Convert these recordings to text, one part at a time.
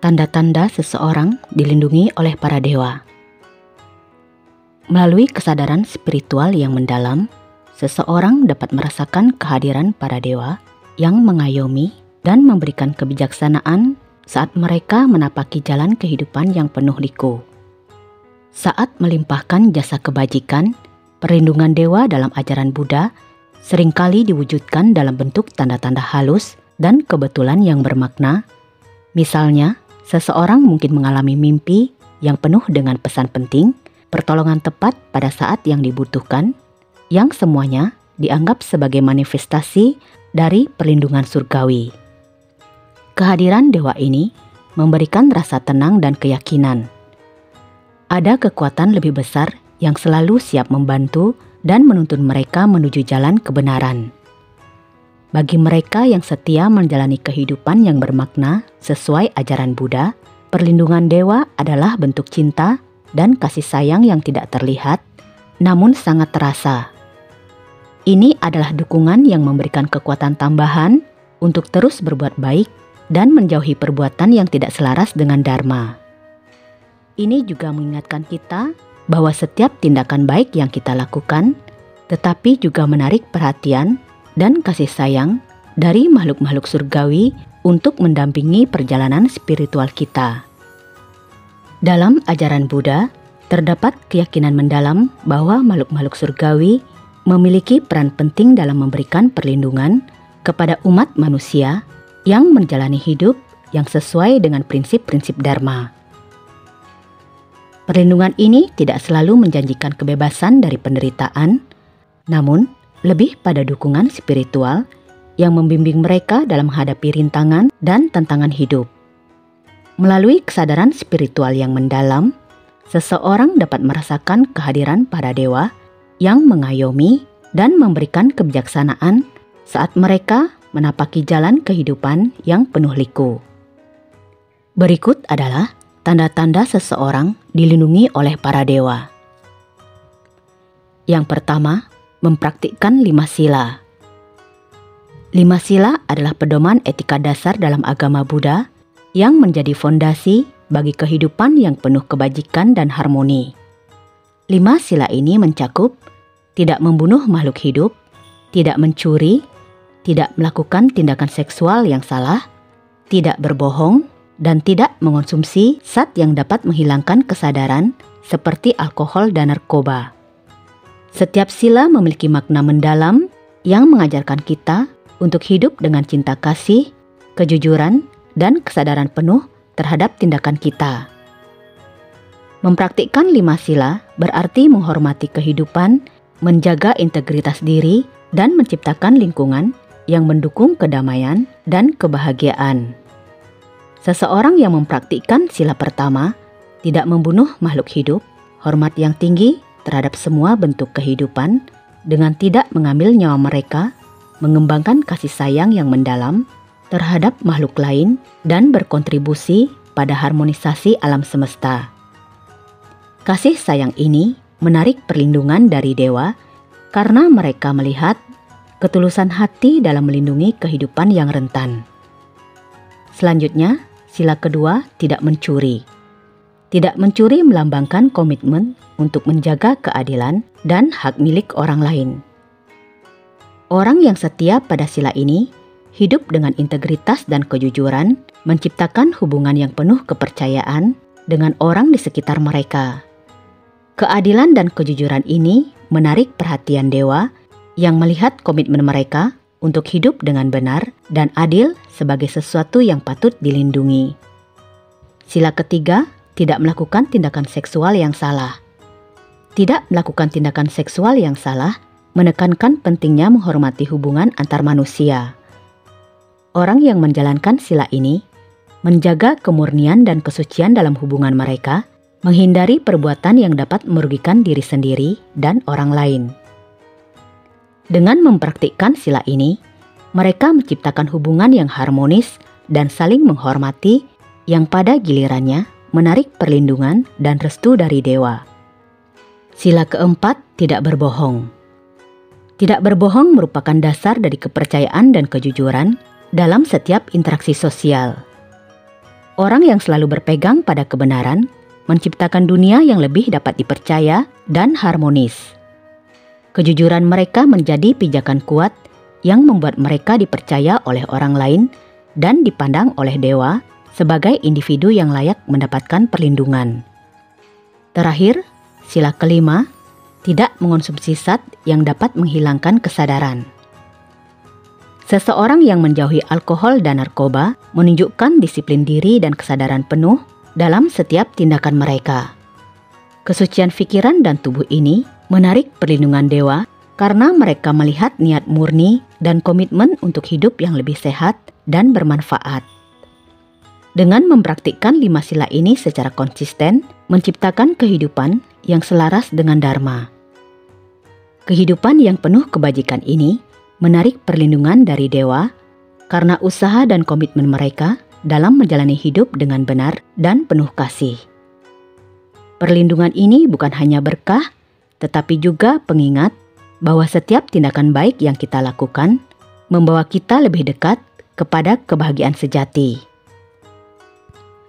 Tanda-tanda seseorang dilindungi oleh para dewa. Melalui kesadaran spiritual yang mendalam, seseorang dapat merasakan kehadiran para dewa yang mengayomi dan memberikan kebijaksanaan saat mereka menapaki jalan kehidupan yang penuh liku. Saat melimpahkan jasa kebajikan, perlindungan dewa dalam ajaran Buddha seringkali diwujudkan dalam bentuk tanda-tanda halus dan kebetulan yang bermakna. Misalnya, seseorang mungkin mengalami mimpi yang penuh dengan pesan penting, pertolongan tepat pada saat yang dibutuhkan, yang semuanya dianggap sebagai manifestasi dari perlindungan surgawi. Kehadiran dewa ini memberikan rasa tenang dan keyakinan. Ada kekuatan lebih besar yang selalu siap membantu dan menuntun mereka menuju jalan kebenaran. Bagi mereka yang setia menjalani kehidupan yang bermakna sesuai ajaran Buddha, perlindungan dewa adalah bentuk cinta dan kasih sayang yang tidak terlihat, namun sangat terasa. Ini adalah dukungan yang memberikan kekuatan tambahan untuk terus berbuat baik dan menjauhi perbuatan yang tidak selaras dengan Dharma. Ini juga mengingatkan kita bahwa setiap tindakan baik yang kita lakukan, tetapi juga menarik perhatian dan kasih sayang dari makhluk-makhluk surgawi untuk mendampingi perjalanan spiritual kita. Dalam ajaran Buddha, terdapat keyakinan mendalam bahwa makhluk-makhluk surgawi memiliki peran penting dalam memberikan perlindungan kepada umat manusia yang menjalani hidup yang sesuai dengan prinsip-prinsip Dharma. Perlindungan ini tidak selalu menjanjikan kebebasan dari penderitaan, namun lebih pada dukungan spiritual yang membimbing mereka dalam menghadapi rintangan dan tantangan hidup. Melalui kesadaran spiritual yang mendalam, seseorang dapat merasakan kehadiran para dewa yang mengayomi dan memberikan kebijaksanaan saat mereka menapaki jalan kehidupan yang penuh liku. Berikut adalah tanda-tanda seseorang dilindungi oleh para dewa. Yang pertama, mempraktikkan 5 sila. 5 sila adalah pedoman etika dasar dalam agama Buddha yang menjadi fondasi bagi kehidupan yang penuh kebajikan dan harmoni. 5 sila ini mencakup tidak membunuh makhluk hidup, tidak mencuri, tidak melakukan tindakan seksual yang salah, tidak berbohong, dan tidak mengonsumsi zat yang dapat menghilangkan kesadaran seperti alkohol dan narkoba. Setiap sila memiliki makna mendalam yang mengajarkan kita untuk hidup dengan cinta kasih, kejujuran, dan kesadaran penuh terhadap tindakan kita. Mempraktikkan 5 sila berarti menghormati kehidupan, menjaga integritas diri, dan menciptakan lingkungan yang mendukung kedamaian dan kebahagiaan. Seseorang yang mempraktikkan sila pertama tidak membunuh makhluk hidup, hormat yang tinggi terhadap semua bentuk kehidupan dengan tidak mengambil nyawa mereka, mengembangkan kasih sayang yang mendalam terhadap makhluk lain dan berkontribusi pada harmonisasi alam semesta. Kasih sayang ini menarik perlindungan dari dewa karena mereka melihat ketulusan hati dalam melindungi kehidupan yang rentan. Selanjutnya, sila kedua, tidak mencuri. Tidak mencuri melambangkan komitmen untuk menjaga keadilan dan hak milik orang lain. Orang yang setia pada sila ini hidup dengan integritas dan kejujuran, menciptakan hubungan yang penuh kepercayaan dengan orang di sekitar mereka. Keadilan dan kejujuran ini menarik perhatian dewa yang melihat komitmen mereka untuk hidup dengan benar dan adil sebagai sesuatu yang patut dilindungi. Sila ketiga, tidak melakukan tindakan seksual yang salah. Tidak melakukan tindakan seksual yang salah menekankan pentingnya menghormati hubungan antar manusia. Orang yang menjalankan sila ini menjaga kemurnian dan kesucian dalam hubungan mereka, menghindari perbuatan yang dapat merugikan diri sendiri dan orang lain. Dengan mempraktikkan sila ini, mereka menciptakan hubungan yang harmonis dan saling menghormati yang pada gilirannya menarik perlindungan dan restu dari dewa. Sila keempat, tidak berbohong. Tidak berbohong merupakan dasar dari kepercayaan dan kejujuran dalam setiap interaksi sosial. Orang yang selalu berpegang pada kebenaran menciptakan dunia yang lebih dapat dipercaya dan harmonis. Kejujuran mereka menjadi pijakan kuat yang membuat mereka dipercaya oleh orang lain dan dipandang oleh dewa sebagai individu yang layak mendapatkan perlindungan. Terakhir, sila kelima, tidak mengonsumsi zat yang dapat menghilangkan kesadaran. Seseorang yang menjauhi alkohol dan narkoba menunjukkan disiplin diri dan kesadaran penuh dalam setiap tindakan mereka. Kesucian pikiran dan tubuh ini menarik perlindungan dewa karena mereka melihat niat murni dan komitmen untuk hidup yang lebih sehat dan bermanfaat. Dengan mempraktikkan 5 sila ini secara konsisten, menciptakan kehidupan yang selaras dengan Dharma. Kehidupan yang penuh kebajikan ini menarik perlindungan dari dewa karena usaha dan komitmen mereka dalam menjalani hidup dengan benar dan penuh kasih. Perlindungan ini bukan hanya berkah, tetapi juga pengingat bahwa setiap tindakan baik yang kita lakukan membawa kita lebih dekat kepada kebahagiaan sejati.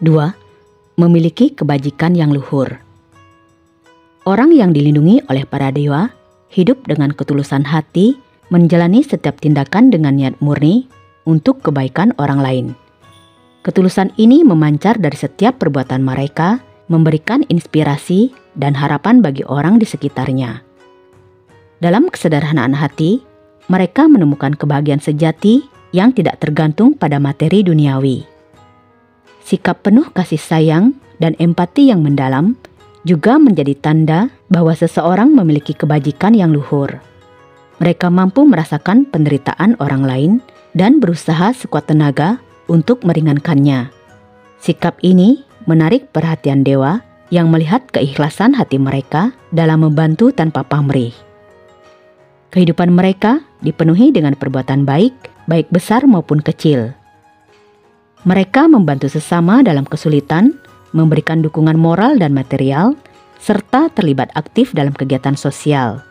2. Memiliki kebajikan yang luhur. Orang yang dilindungi oleh para dewa hidup dengan ketulusan hati, menjalani setiap tindakan dengan niat murni untuk kebaikan orang lain. Ketulusan ini memancar dari setiap perbuatan mereka, memberikan inspirasi dan harapan bagi orang di sekitarnya. Dalam kesederhanaan hati, mereka menemukan kebahagiaan sejati yang tidak tergantung pada materi duniawi. Sikap penuh kasih sayang dan empati yang mendalam juga menjadi tanda bahwa seseorang memiliki kebajikan yang luhur. Mereka mampu merasakan penderitaan orang lain dan berusaha sekuat tenaga untuk meringankannya. Sikap ini menarik perhatian dewa yang melihat keikhlasan hati mereka dalam membantu tanpa pamrih. Kehidupan mereka dipenuhi dengan perbuatan baik, baik besar maupun kecil. Mereka membantu sesama dalam kesulitan, memberikan dukungan moral dan material, serta terlibat aktif dalam kegiatan sosial.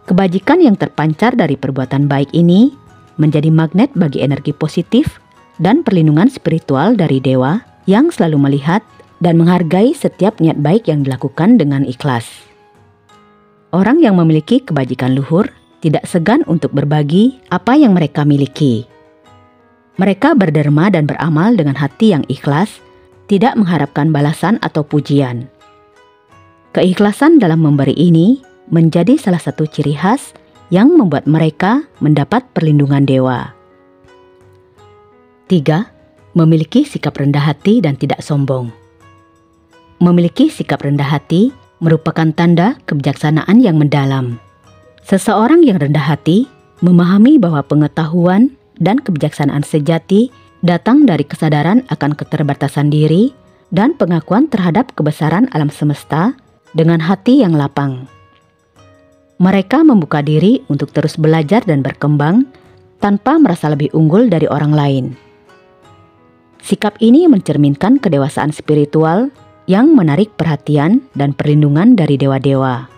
Kebajikan yang terpancar dari perbuatan baik ini menjadi magnet bagi energi positif dan perlindungan spiritual dari dewa yang selalu melihat dan menghargai setiap niat baik yang dilakukan dengan ikhlas. Orang yang memiliki kebajikan luhur tidak segan untuk berbagi apa yang mereka miliki. Mereka berderma dan beramal dengan hati yang ikhlas, tidak mengharapkan balasan atau pujian. Keikhlasan dalam memberi ini menjadi salah satu ciri khas yang membuat mereka mendapat perlindungan dewa. 3. Memiliki sikap rendah hati dan tidak sombong. Memiliki sikap rendah hati merupakan tanda kebijaksanaan yang mendalam. Seseorang yang rendah hati memahami bahwa pengetahuan dan kebijaksanaan sejati datang dari kesadaran akan keterbatasan diri dan pengakuan terhadap kebesaran alam semesta dengan hati yang lapang. Mereka membuka diri untuk terus belajar dan berkembang tanpa merasa lebih unggul dari orang lain. Sikap ini mencerminkan kedewasaan spiritual yang menarik perhatian dan perlindungan dari dewa-dewa.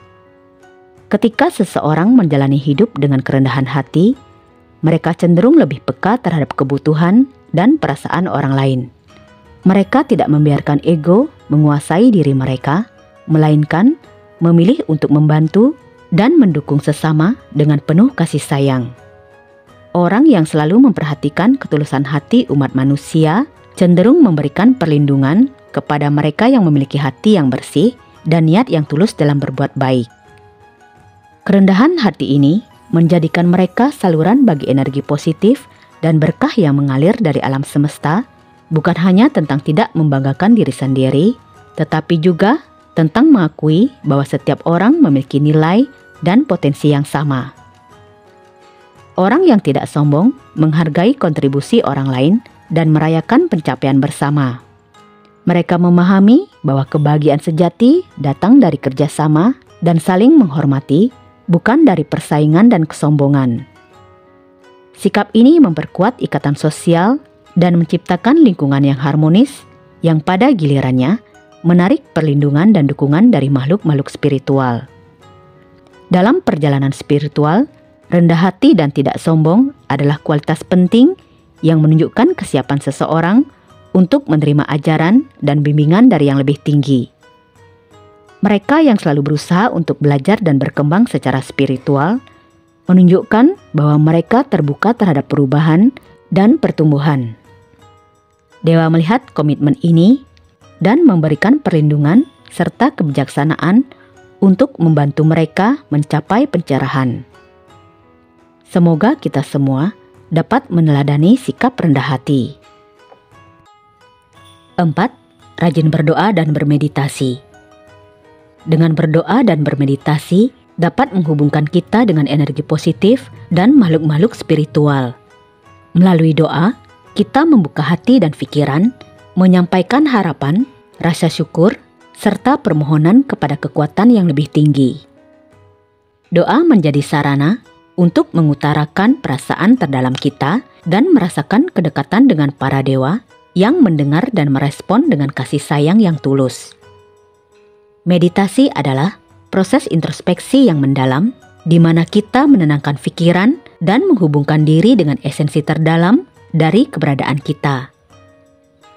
Ketika seseorang menjalani hidup dengan kerendahan hati, mereka cenderung lebih peka terhadap kebutuhan dan perasaan orang lain. Mereka tidak membiarkan ego menguasai diri mereka, melainkan memilih untuk membantu dan mendukung sesama dengan penuh kasih sayang. Orang yang selalu memperhatikan ketulusan hati umat manusia cenderung memberikan perlindungan kepada mereka yang memiliki hati yang bersih dan niat yang tulus dalam berbuat baik. Kerendahan hati ini menjadikan mereka saluran bagi energi positif dan berkah yang mengalir dari alam semesta, bukan hanya tentang tidak membanggakan diri sendiri, tetapi juga tentang mengakui bahwa setiap orang memiliki nilai dan potensi yang sama. Orang yang tidak sombong menghargai kontribusi orang lain dan merayakan pencapaian bersama. Mereka memahami bahwa kebahagiaan sejati datang dari kerjasama dan saling menghormati, bukan dari persaingan dan kesombongan. Sikap ini memperkuat ikatan sosial dan menciptakan lingkungan yang harmonis yang pada gilirannya menarik perlindungan dan dukungan dari makhluk-makhluk spiritual. Dalam perjalanan spiritual, rendah hati dan tidak sombong adalah kualitas penting yang menunjukkan kesiapan seseorang untuk menerima ajaran dan bimbingan dari yang lebih tinggi. Mereka yang selalu berusaha untuk belajar dan berkembang secara spiritual menunjukkan bahwa mereka terbuka terhadap perubahan dan pertumbuhan. Dewa melihat komitmen ini dan memberikan perlindungan serta kebijaksanaan untuk membantu mereka mencapai pencerahan. Semoga kita semua dapat meneladani sikap rendah hati. 4. Rajin berdoa dan bermeditasi. Dengan berdoa dan bermeditasi dapat menghubungkan kita dengan energi positif dan makhluk-makhluk spiritual. Melalui doa, kita membuka hati dan pikiran, menyampaikan harapan, rasa syukur, serta permohonan kepada kekuatan yang lebih tinggi. Doa menjadi sarana untuk mengutarakan perasaan terdalam kita dan merasakan kedekatan dengan para dewa yang mendengar dan merespon dengan kasih sayang yang tulus. Meditasi adalah proses introspeksi yang mendalam, di mana kita menenangkan pikiran dan menghubungkan diri dengan esensi terdalam dari keberadaan kita.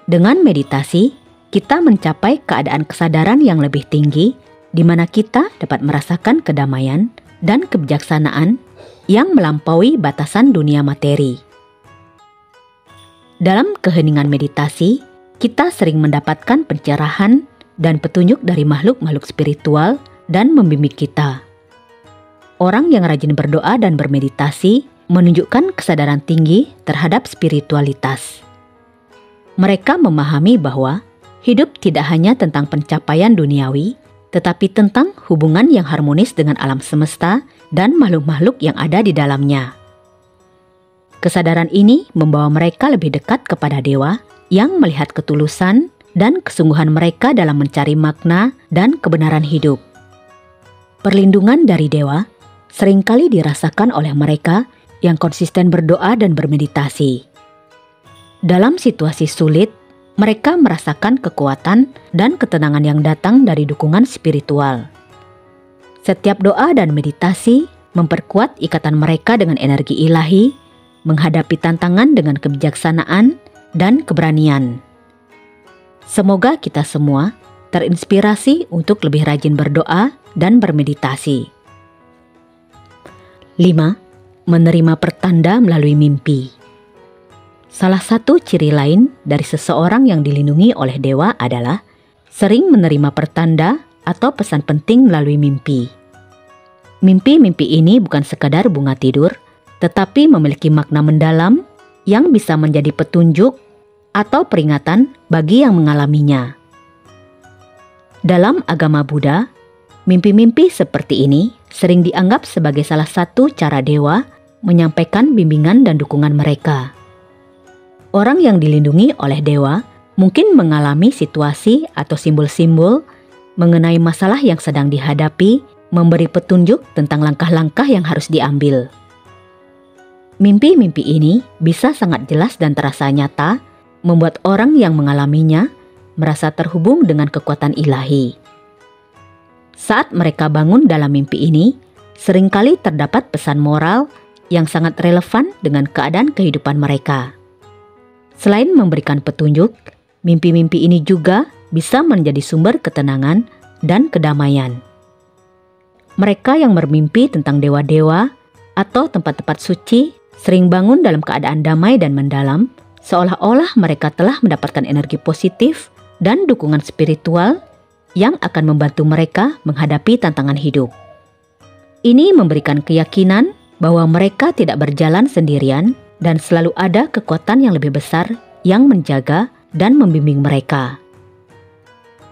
Dengan meditasi, kita mencapai keadaan kesadaran yang lebih tinggi, di mana kita dapat merasakan kedamaian dan kebijaksanaan yang melampaui batasan dunia materi. Dalam keheningan meditasi, kita sering mendapatkan pencerahan dan petunjuk dari makhluk-makhluk spiritual dan membimbing kita. Orang yang rajin berdoa dan bermeditasi menunjukkan kesadaran tinggi terhadap spiritualitas. Mereka memahami bahwa hidup tidak hanya tentang pencapaian duniawi, tetapi tentang hubungan yang harmonis dengan alam semesta dan makhluk-makhluk yang ada di dalamnya. Kesadaran ini membawa mereka lebih dekat kepada dewa yang melihat ketulusan dan kesungguhan mereka dalam mencari makna dan kebenaran hidup. Perlindungan dari dewa seringkali dirasakan oleh mereka yang konsisten berdoa dan bermeditasi. Dalam situasi sulit, mereka merasakan kekuatan dan ketenangan yang datang dari dukungan spiritual. Setiap doa dan meditasi memperkuat ikatan mereka dengan energi ilahi, menghadapi tantangan dengan kebijaksanaan dan keberanian. Semoga kita semua terinspirasi untuk lebih rajin berdoa dan bermeditasi. 5. Menerima pertanda melalui mimpi. Salah satu ciri lain dari seseorang yang dilindungi oleh dewa adalah sering menerima pertanda atau pesan penting melalui mimpi. Mimpi-mimpi ini bukan sekadar bunga tidur, tetapi memiliki makna mendalam yang bisa menjadi petunjuk atau peringatan bagi yang mengalaminya. Dalam agama Buddha, mimpi-mimpi seperti ini sering dianggap sebagai salah satu cara dewa menyampaikan bimbingan dan dukungan mereka. Orang yang dilindungi oleh dewa mungkin mengalami situasi atau simbol-simbol mengenai masalah yang sedang dihadapi, memberi petunjuk tentang langkah-langkah yang harus diambil. Mimpi-mimpi ini bisa sangat jelas dan terasa nyata, membuat orang yang mengalaminya merasa terhubung dengan kekuatan ilahi. Saat mereka bangun dalam mimpi ini, seringkali terdapat pesan moral yang sangat relevan dengan keadaan kehidupan mereka. Selain memberikan petunjuk, mimpi-mimpi ini juga bisa menjadi sumber ketenangan dan kedamaian. Mereka yang bermimpi tentang dewa-dewa atau tempat-tempat suci sering bangun dalam keadaan damai dan mendalam, seolah-olah mereka telah mendapatkan energi positif dan dukungan spiritual yang akan membantu mereka menghadapi tantangan hidup. Ini memberikan keyakinan bahwa mereka tidak berjalan sendirian dan selalu ada kekuatan yang lebih besar yang menjaga dan membimbing mereka.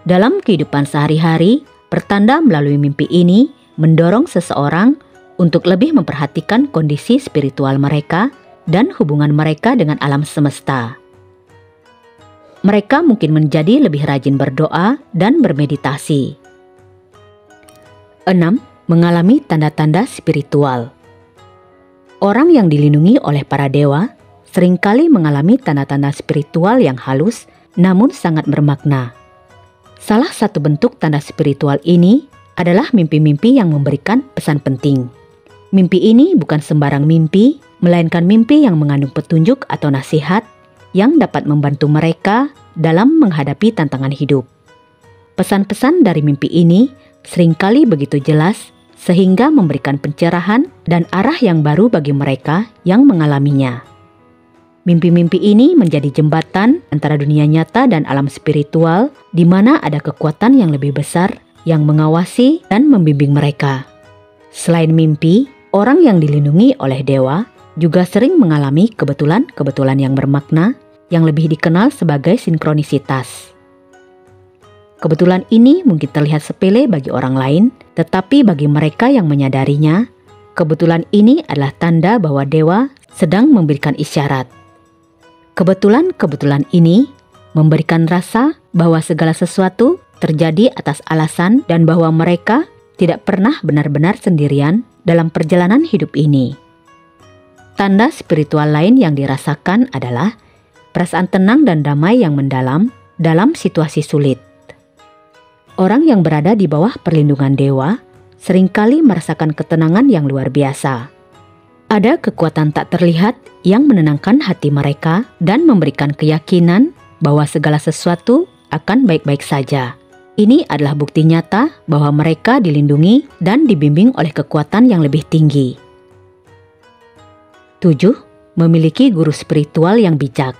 Dalam kehidupan sehari-hari, pertanda melalui mimpi ini mendorong seseorang untuk lebih memperhatikan kondisi spiritual mereka dan hubungan mereka dengan alam semesta. Mereka mungkin menjadi lebih rajin berdoa dan bermeditasi. 6. Mengalami tanda-tanda spiritual. Orang yang dilindungi oleh para dewa seringkali mengalami tanda-tanda spiritual yang halus namun sangat bermakna. Salah satu bentuk tanda spiritual ini adalah mimpi-mimpi yang memberikan pesan penting. Mimpi ini bukan sembarang mimpi, melainkan mimpi yang mengandung petunjuk atau nasihat yang dapat membantu mereka dalam menghadapi tantangan hidup. Pesan-pesan dari mimpi ini seringkali begitu jelas sehingga memberikan pencerahan dan arah yang baru bagi mereka yang mengalaminya. Mimpi-mimpi ini menjadi jembatan antara dunia nyata dan alam spiritual, di mana ada kekuatan yang lebih besar yang mengawasi dan membimbing mereka. Selain mimpi, orang yang dilindungi oleh dewa juga sering mengalami kebetulan-kebetulan yang bermakna yang lebih dikenal sebagai sinkronisitas. Kebetulan ini mungkin terlihat sepele bagi orang lain, tetapi bagi mereka yang menyadarinya, kebetulan ini adalah tanda bahwa dewa sedang memberikan isyarat. Kebetulan-kebetulan ini memberikan rasa bahwa segala sesuatu terjadi atas alasan dan bahwa mereka tidak pernah benar-benar sendirian dalam perjalanan hidup ini. Tanda spiritual lain yang dirasakan adalah perasaan tenang dan damai yang mendalam dalam situasi sulit. Orang yang berada di bawah perlindungan dewa seringkali merasakan ketenangan yang luar biasa. Ada kekuatan tak terlihat yang menenangkan hati mereka dan memberikan keyakinan bahwa segala sesuatu akan baik-baik saja. Ini adalah bukti nyata bahwa mereka dilindungi dan dibimbing oleh kekuatan yang lebih tinggi. 7. Memiliki guru spiritual yang bijak.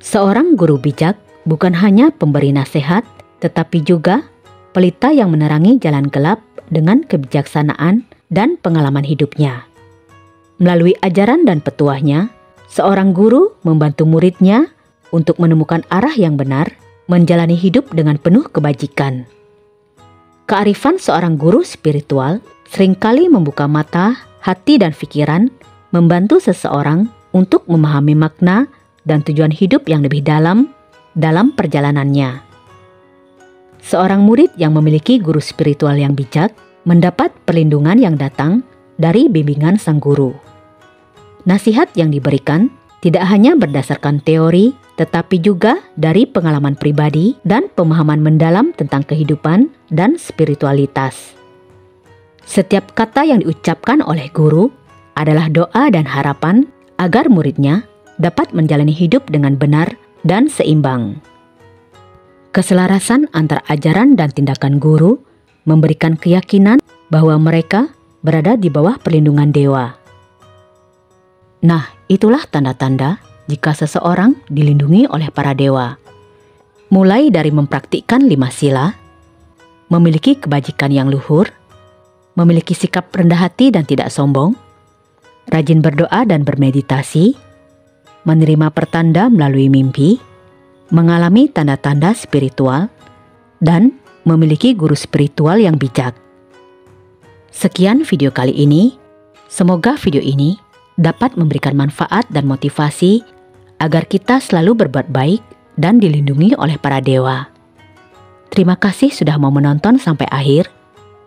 Seorang guru bijak bukan hanya pemberi nasihat, tetapi juga pelita yang menerangi jalan gelap dengan kebijaksanaan dan pengalaman hidupnya. Melalui ajaran dan petuahnya, seorang guru membantu muridnya untuk menemukan arah yang benar, menjalani hidup dengan penuh kebajikan. Kearifan seorang guru spiritual seringkali membuka mata, hati, dan pikiran, membantu seseorang untuk memahami makna dan tujuan hidup yang lebih dalam perjalanannya. Seorang murid yang memiliki guru spiritual yang bijak mendapat perlindungan yang datang dari bimbingan sang guru. Nasihat yang diberikan tidak hanya berdasarkan teori, tetapi juga dari pengalaman pribadi dan pemahaman mendalam tentang kehidupan dan spiritualitas. Setiap kata yang diucapkan oleh guru adalah doa dan harapan agar muridnya dapat menjalani hidup dengan benar dan seimbang. Keselarasan antara ajaran dan tindakan guru memberikan keyakinan bahwa mereka berada di bawah perlindungan dewa. Nah, itulah tanda-tanda jika seseorang dilindungi oleh para dewa. Mulai dari mempraktikkan 5 sila, memiliki kebajikan yang luhur, memiliki sikap rendah hati dan tidak sombong, rajin berdoa dan bermeditasi, menerima pertanda melalui mimpi, mengalami tanda-tanda spiritual, dan memiliki guru spiritual yang bijak. Sekian video kali ini. Semoga video ini dapat memberikan manfaat dan motivasi agar kita selalu berbuat baik dan dilindungi oleh para dewa. Terima kasih sudah mau menonton sampai akhir.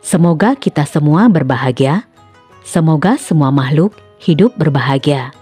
Semoga kita semua berbahagia. Semoga semua makhluk hidup berbahagia.